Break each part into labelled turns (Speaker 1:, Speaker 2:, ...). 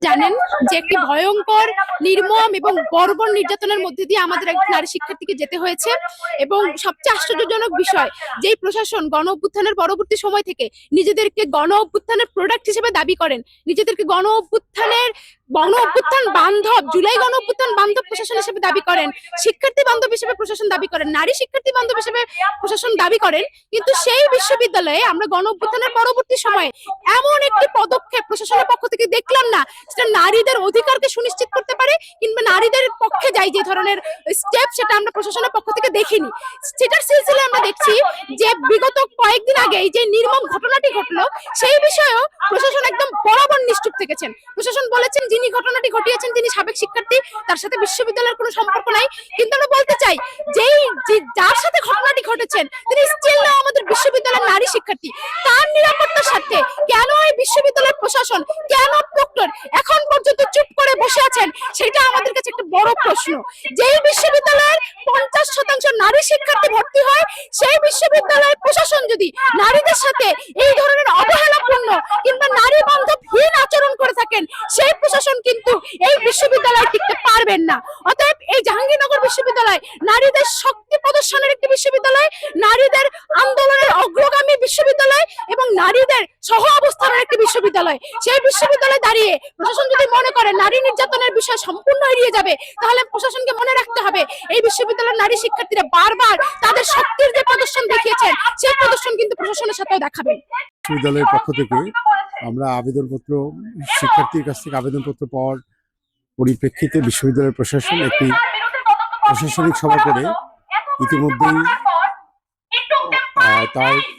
Speaker 1: জানেন যে একটি ভয়ঙ্কর নির্মম এবং বর্বর নির্যাতনের মধ্যে দিয়ে আমাদের এক নারী শিক্ষার্থীকে যেতে হয়েছে। এবং সবচেয়ে আশ্চর্যজনক বিষয়, যেই প্রশাসন গণ অভ্যুত্থানের পরবর্তী সময় থেকে নিজেদেরকে গণ অভ্যুত্থানের প্রোডাক্ট হিসেবে দাবি করেন, নিজেদেরকে গণ অভ্যুত্থান বান্ধব, জুলাই গণ অভ্যুত্থান বান্ধব প্রশাসন হিসেবে দাবি করেন, শিক্ষার্থী বান্ধব হিসেবে প্রশাসন দাবি করেন, নারী শিক্ষার্থী বান্ধব হিসেবে প্রশাসন দাবি করেন, কিন্তু সেই বিশ্ববিদ্যালয়ে আমরা গণ অভ্যুত্থানের পরবর্তী সময়ে এমন একটি পদক্ষেপ প্রশাসনের পক্ষ থেকে দেখলাম না যেটা নারীদের অধিকারকে সুনিশ্চিত করতে পারে কিংবা নারীদের পক্ষে যায় যে ধরনের স্টেপ, সেটা আমরা প্রশাসনের পক্ষ থেকে দেখিনি। সেটার সিলসিলে আমরা দেখছি যে বিগত কয়েকদিন আগে যে নির্মম ঘটনাটি ঘটলো, সেই বিষয়েও প্রশাসন একদম বরাবর নিশ্চুপ থেকেছেন। প্রশাসন বলেছেন যিনি ঘটনাটি ঘটিয়েছেন তিনি সাবেক শিক্ষার্থী, তার সাথে বিশ্ববিদ্যালয়ের কোনো সম্পর্ক নাই। কিন্তু আমরা বলতে চাই যার সাথে ঘটনাটি ঘটেছেন তিনি স্টিল নাও আমাদের বিশ্ববিদ্যালয়ের নারী শিক্ষার্থী। তার নিরাপত্তার স্বার্থে কেন এই বিশ্ববিদ্যালয়ের প্রশাসন, কেন প্রক্টর এখন পর্যন্ত চুপ করে বসে আছেন, সেটা আমাদের কাছে একটা বড় প্রশ্ন। যেই বিশ্ববিদ্যালয়ের 50% নারী শিক্ষার্থী ভর্তি হয়, সেই বিশ্ববিদ্যালয়ের প্রশাসন যদি নারীদের সাথে এই ধরনের অবহেলাপূর্ণ কিংবা নারী বান্ধবহীন আচরণ করে থাকেন, সেই প্রশাসন কিন্তু এই বিশ্ববিদ্যালয়ে টিকতে পারবেন না। অতএব এই জাহাঙ্গীরনগর বিশ্ববিদ্যালয় নারীদের শক্তি প্রদর্শনের একটি বিশ্ববিদ্যালয়, নারীদের আন্দোলনের অগ্রগামী বিশ্ববিদ্যালয় এবং নারীদের সহ অবস্থানের একটি বিশ্ববিদ্যালয়। সেই বিশ্ববিদ্যালয়ে দাঁড়িয়ে প্রশাসন যদি মনে করে নারী নির্যাতনের বিষয় সম্পূর্ণ এড়িয়ে যাবে, তাহলে প্রশাসনকে মনে রাখতে হবে এই বিশ্ববিদ্যালয়ের নারী শিক্ষার্থীরা বারবার তাদের শক্তির যে প্রদর্শন দেখিয়েছেন, সেই প্রদর্শন কিন্তু প্রশাসনের সাথেও দেখাবেন।
Speaker 2: বিশ্ববিদ্যালয়ের পক্ষ থেকে আমরা আবেদনপত্র, শিক্ষার্থীর কাছ থেকে আবেদনপত্র পাওয়ার পরিপ্রেক্ষিতে বিশ্ববিদ্যালয়ের প্রশাসন একটি প্রশাসনিক সভা করে ইতিমধ্যেই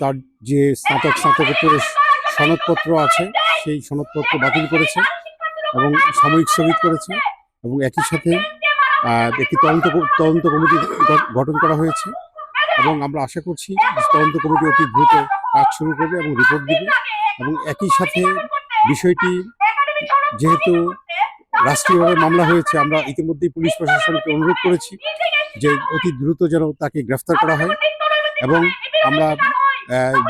Speaker 2: তার যে স্নাতকোত্তরের সনদপত্র আছে সেই সনদপত্র বাতিল করেছে এবং সাময়িক স্থগিত করেছে, এবং একই সাথে একটি তদন্ত কমিটি গঠন করা হয়েছে। এবং আমরা আশা করছি তদন্ত কমিটি অতি দ্রুত কাজ শুরু করবে এবং রিপোর্ট দিবে। এবং একই সাথে বিষয়টি যেহেতু রাষ্ট্রীয়ভাবে মামলা হয়েছে, আমরা ইতিমধ্যেই পুলিশ প্রশাসনকে অনুরোধ করেছি যে অতি দ্রুত যেন তাকে গ্রেফতার করা হয়, এবং আমরা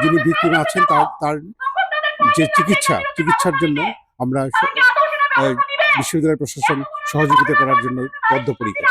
Speaker 2: যিনি ভিকটিম আছেন তার যে চিকিৎসার জন্য আমরা বিশ্ববিদ্যালয় প্রশাসন সহযোগিতা করার জন্য বদ্ধপরিকর।